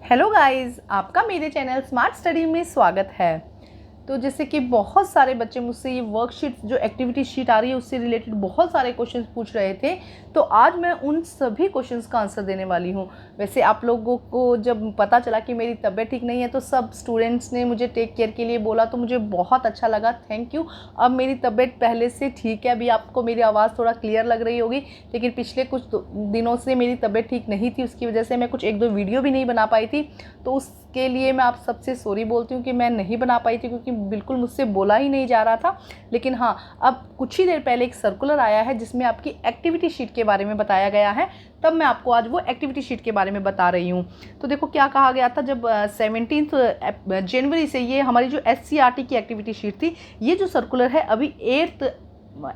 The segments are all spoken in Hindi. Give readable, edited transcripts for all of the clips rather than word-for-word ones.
हेलो गाइस, आपका मेरे चैनल स्मार्ट स्टडी में स्वागत है। तो जैसे कि बहुत सारे बच्चे मुझसे ये वर्कशीट जो एक्टिविटी शीट आ रही है उससे रिलेटेड बहुत सारे क्वेश्चंस पूछ रहे थे, तो आज मैं उन सभी क्वेश्चंस का आंसर देने वाली हूँ। वैसे आप लोगों को जब पता चला कि मेरी तबीयत ठीक नहीं है तो सब स्टूडेंट्स ने मुझे टेक केयर के लिए बोला, तो मुझे बहुत अच्छा लगा, थैंक यू। अब मेरी तबीयत पहले से ठीक है। अभी आपको मेरी आवाज़ थोड़ा क्लियर लग रही होगी, लेकिन पिछले कुछ दिनों से मेरी तबीयत ठीक नहीं थी, उसकी वजह से मैं कुछ एक दो वीडियो भी नहीं बना पाई थी। तो उसके लिए मैं आप सबसे सॉरी बोलती हूँ कि मैं नहीं बना पाई थी, क्योंकि बिल्कुल मुझसे बोला ही नहीं जा रहा था। लेकिन हाँ, अब कुछ ही देर पहले एक सर्कुलर आया है जिसमें आपकी एक्टिविटी शीट के बारे में बताया गया है, तब मैं आपको आज वो एक्टिविटी शीट के बारे में बता रही हूँ। तो देखो क्या कहा गया था, जब 17 जनवरी से ये हमारी जो SCRT की एक्टिविटी शीट थी, ये जो सर्कुलर है अभी 8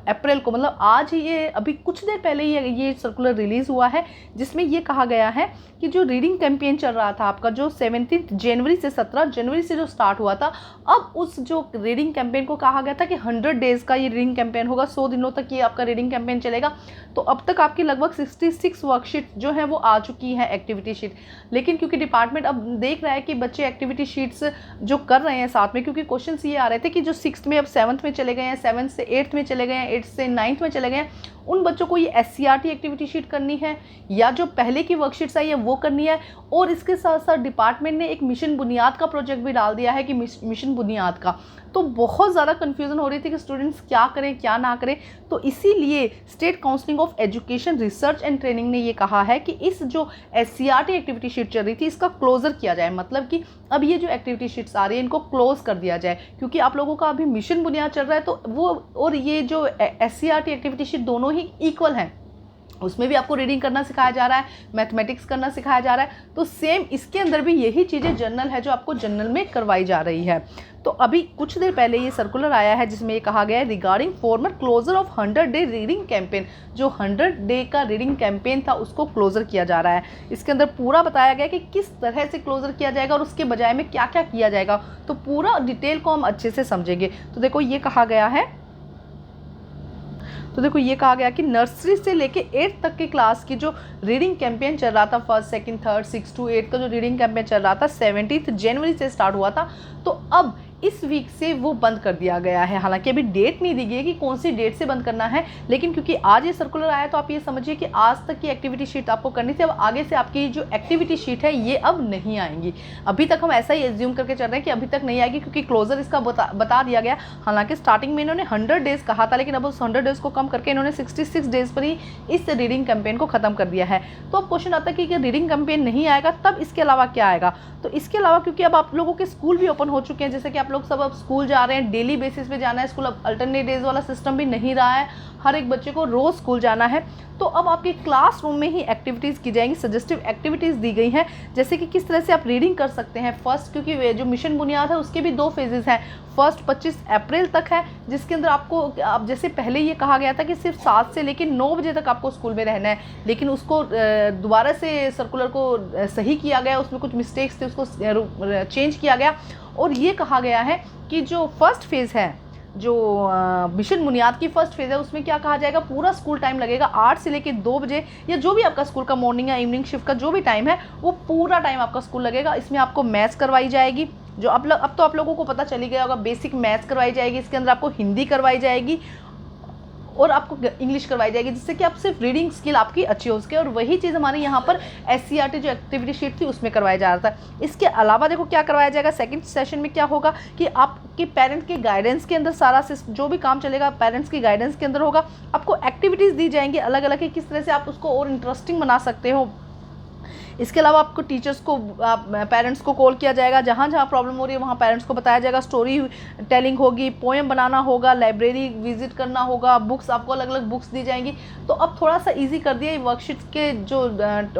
अप्रैल को, मतलब आज ही, ये अभी कुछ देर पहले ही ये सर्कुलर रिलीज़ हुआ है, जिसमें ये कहा गया है कि जो रीडिंग कैंपेन चल रहा था आपका, जो 17 जनवरी से 17 जनवरी से जो स्टार्ट हुआ था, अब उस जो रीडिंग कैंपेन को कहा गया था कि 100 डेज़ का ये रीडिंग कैंपेन होगा, 100 दिनों तक ये आपका रीडिंग कैंपेन चलेगा। तो अब तक आपकी लगभग 66 वर्कशीट जो है वो आ चुकी है एक्टिविटी शीट। लेकिन क्योंकि डिपार्टमेंट अब देख रहा है कि बच्चे एक्टिविटी शीट्स जो कर रहे हैं साथ में, क्योंकि क्वेश्चन ये आ रहे थे कि जो 6th में अब 7th में चले गए हैं, 7th से 8th में चले गए हैं, 8th से 9th में चले गए हैं, उन बच्चों को ये SCRT एक्टिविटी शीट करनी है या जो पहले की वर्कशीट्स आई है वो करनी है। और इसके साथ साथ डिपार्टमेंट ने एक मिशन बुनियाद का प्रोजेक्ट भी डाल दिया है कि मिशन बुनियाद का। तो बहुत ज़्यादा कन्फ्यूज़न हो रही थी कि स्टूडेंट्स क्या करें क्या ना करें। तो इसीलिए state council of education research and training ने ये कहा है कि इस जो SCRT एक्टिविटी शीट चल रही थी इसका क्लोजर किया जाए, मतलब कि अब ये जो एक्टिविटी शीट्स आ रही है इनको क्लोज कर दिया जाए, क्योंकि आप लोगों का अभी मिशन बुनियाद चल रहा है, तो वो और ये जो SCRT एक्टिविटी शीट दोनों ही इक्वल हैं। उसमें भी आपको रीडिंग करना सिखाया जा रहा है, मैथमेटिक्स करना सिखाया जा रहा है, तो सेम इसके अंदर भी यही चीज़ें जनरल है जो आपको जनरल में करवाई जा रही है। तो अभी कुछ देर पहले ये सर्कुलर आया है जिसमें ये कहा गया है regarding former closure of 100 day reading campaign. जो 100 डे का रीडिंग कैंपेन था उसको क्लोजर किया जा रहा है। इसके अंदर पूरा बताया गया कि किस तरह से क्लोजर किया जाएगा और उसके बजाय में क्या क्या किया जाएगा, तो पूरा डिटेल को हम अच्छे से समझेंगे। तो देखो ये कहा गया है, कि नर्सरी से लेके 8th तक की क्लास की जो रीडिंग कैंपेन चल रहा था, 1st, 2nd, 3rd, 6 to 8 का जो रीडिंग कैंपेन चल रहा था 17 जनवरी से स्टार्ट हुआ था, तो अब इस वीक से वो बंद कर दिया गया है। हालांकि अभी डेट नहीं दी गई है कि कौन सी डेट से बंद करना है, लेकिन क्योंकि आज ये सर्कुलर आया तो आप ये समझिए कि आज तक की एक्टिविटी शीट आपको करनी थी। अब आगे से आपकी जो एक्टिविटी शीट है ये अब नहीं आएंगी। अभी तक हम ऐसा ही एज्यूम करके चल रहे हैं कि अभी तक नहीं आएगी, क्योंकि क्लोजर इसका बता दिया गया। हालांकि स्टार्टिंग में इन्होंने 100 डेज़ कहा था, लेकिन अब उस 100 डेज़ को कम करके इन्होंने 66 डेज़ पर ही इस रीडिंग कैंपेन को ख़त्म कर दिया है। तो अब क्वेश्चन आता है कि रीडिंग कैंपेन नहीं आएगा तब इसके अलावा क्या आएगा। तो इसके अलावा क्योंकि अब आप लोगों के स्कूल भी ओपन हो चुके हैं, जैसे कि आप लोग सब अब स्कूल जा रहे हैं, डेली बेसिस पे जाना है स्कूल, अब अल्टरनेट डेज वाला सिस्टम भी नहीं रहा है, हर एक बच्चे को रोज़ स्कूल जाना है। तो अब आपके क्लासरूम में ही एक्टिविटीज़ की जाएंगी, सजेस्टिव एक्टिविटीज़ दी गई हैं, जैसे कि किस तरह से आप रीडिंग कर सकते हैं। फर्स्ट, क्योंकि जो मिशन बुनियाद है उसके भी 2 फेजेस हैं। फर्स्ट 25 अप्रैल तक है, जिसके अंदर आपको, अब जैसे पहले ये कहा गया था कि सिर्फ 7 से लेकर 9 बजे तक आपको स्कूल में रहना है, लेकिन उसको दोबारा से सर्कुलर को सही किया गया, उसमें कुछ मिस्टेक्स थे, उसको चेंज किया गया। और ये कहा गया है कि जो फर्स्ट फेज़ है, जो मिशन बुनियाद की फर्स्ट फेज़ है, उसमें क्या कहा जाएगा, पूरा स्कूल टाइम लगेगा 8 से लेकर 2 बजे, या जो भी आपका स्कूल का मॉर्निंग या इवनिंग शिफ्ट का जो भी टाइम है वो पूरा टाइम आपका स्कूल लगेगा। इसमें आपको मैथ्स करवाई जाएगी, जो अब तो आप लोगों को पता चली गया होगा, बेसिक मैथ्स करवाई जाएगी, इसके अंदर आपको हिंदी करवाई जाएगी और आपको इंग्लिश करवाई जाएगी, जिससे कि आप सिर्फ रीडिंग स्किल आपकी अच्छी हो सके। और वही चीज़ हमारे यहाँ पर SCRT जो एक्टिविटी शीट थी उसमें करवाया जा रहा था। इसके अलावा देखो क्या करवाया जाएगा, सेकंड सेशन में क्या होगा कि आपके पेरेंट के गाइडेंस के अंदर सारा जो भी काम चलेगा पेरेंट्स की गाइडेंस के अंदर होगा। आपको एक्टिविटीज़ दी जाएंगी अलग अलग कि किस तरह से आप उसको और इंटरेस्टिंग बना सकते हो। इसके अलावा आपको टीचर्स को, पेरेंट्स को कॉल किया जाएगा, जहाँ जहाँ प्रॉब्लम हो रही है वहाँ पेरेंट्स को बताया जाएगा, स्टोरी टेलिंग होगी, पोएम बनाना होगा, लाइब्रेरी विजिट करना होगा, बुक्स, आपको अलग अलग बुक्स दी जाएंगी। तो अब थोड़ा सा इजी कर दिया, वर्कशीट्स के जो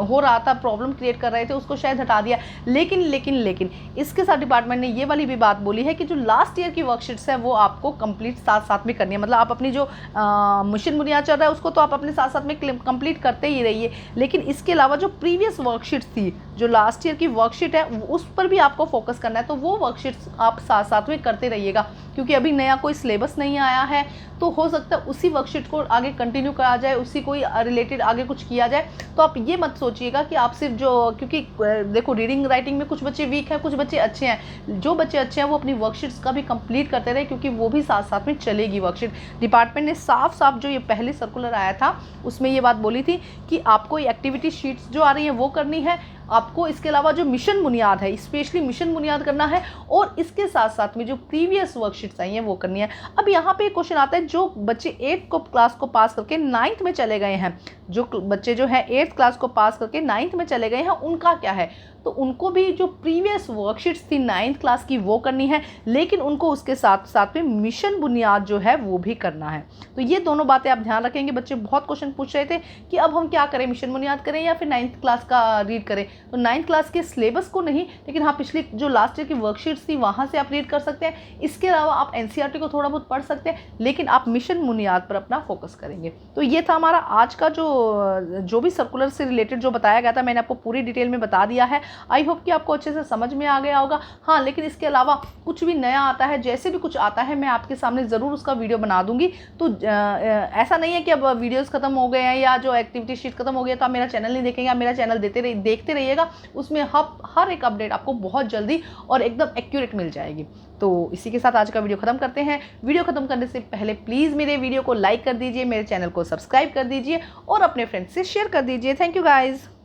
हो रहा था, प्रॉब्लम क्रिएट कर रहे थे, उसको शायद हटा दिया। लेकिन इसके साथ डिपार्टमेंट ने ये वाली भी बात बोली है कि जो लास्ट ईयर की वर्कशीट्स है वो आपको कंप्लीट साथ साथ में करनी है। मतलब आप अपनी जो मिशन बुनियाद चल रहा है उसको तो आप अपने साथ साथ में कंप्लीट करते ही रहिए, लेकिन इसके अलावा जो प्रीवियस वर्कशीट्स थी, जो लास्ट ईयर की वर्कशीट है उस पर भी आपको फोकस करना है। तो वो वर्कशीट्स आप साथ साथ में करते रहिएगा, क्योंकि अभी नया कोई सिलेबस नहीं आया है, तो हो सकता है उसी वर्कशीट को आगे कंटिन्यू करा जाए, उसी कोई रिलेटेड आगे कुछ किया जाए। तो आप ये मत सोचिएगा कि आप सिर्फ जो, क्योंकि देखो रीडिंग राइटिंग में कुछ बच्चे वीक हैं, कुछ बच्चे अच्छे हैं। जो बच्चे अच्छे हैं वो अपनी वर्कशीट्स का भी कंप्लीट करते रहे, क्योंकि वो भी साथ साथ में चलेगी वर्कशीट। डिपार्टमेंट ने साफ साफ जो ये पहले सर्कुलर आया था उसमें ये बात बोली थी कि आपको एक्टिविटी शीट्स जो आ रही हैं वो करनी है, आपको इसके अलावा जो मिशन बुनियाद है, स्पेशली मिशन बुनियाद करना है, और इसके साथ साथ में जो प्रीवियस वर्कशीट्स आई हैं वो करनी है। अब यहाँ पे एक क्वेश्चन आता है, जो बच्चे 8th क्लास को पास करके 9th में चले गए हैं, जो बच्चे जो है 8th क्लास को पास करके 9th में चले गए हैं, उनका क्या है? तो उनको भी जो प्रीवियस वर्कशीट्स थी 9th क्लास की वो करनी है, लेकिन उनको उसके साथ साथ में मिशन बुनियाद जो है वो भी करना है। तो ये दोनों बातें आप ध्यान रखेंगे। बच्चे बहुत क्वेश्चन पूछ रहे थे कि अब हम क्या करें, मिशन बुनियाद करें या फिर 9th क्लास का रीड करें। तो 9th क्लास के सिलेबस को नहीं, लेकिन हाँ पिछली जो लास्ट ईयर की वर्कशीट्स थी वहाँ से आप रीड कर सकते हैं। इसके अलावा आप NCERT को थोड़ा बहुत पढ़ सकते हैं, लेकिन आप मिशन बुनियाद पर अपना फोकस करेंगे। तो ये था हमारा आज का जो भी सर्कुलर से रिलेटेड जो बताया गया था, मैंने आपको पूरी डिटेल में बता दिया है। आई होप कि आपको अच्छे से समझ में आ गया होगा। हाँ, लेकिन इसके अलावा कुछ भी नया आता है, जैसे भी कुछ आता है, मैं आपके सामने ज़रूर उसका वीडियो बना दूंगी। तो ऐसा नहीं है कि अब वीडियोस खत्म हो गए हैं या जो एक्टिविटी शीट खत्म हो गया तो आप मेरा चैनल नहीं देखेंगे। आप मेरा चैनल देखते रहिएगा, उसमें हर एक अपडेट आपको बहुत जल्दी और एकदम एक्यूरेट मिल जाएगी। तो इसी के साथ आज का वीडियो खत्म करते हैं। वीडियो खत्म करने से पहले प्लीज़ मेरे वीडियो को लाइक कर दीजिए, मेरे चैनल को सब्सक्राइब कर दीजिए और अपने फ्रेंड्स से शेयर कर दीजिए। Thank you guys.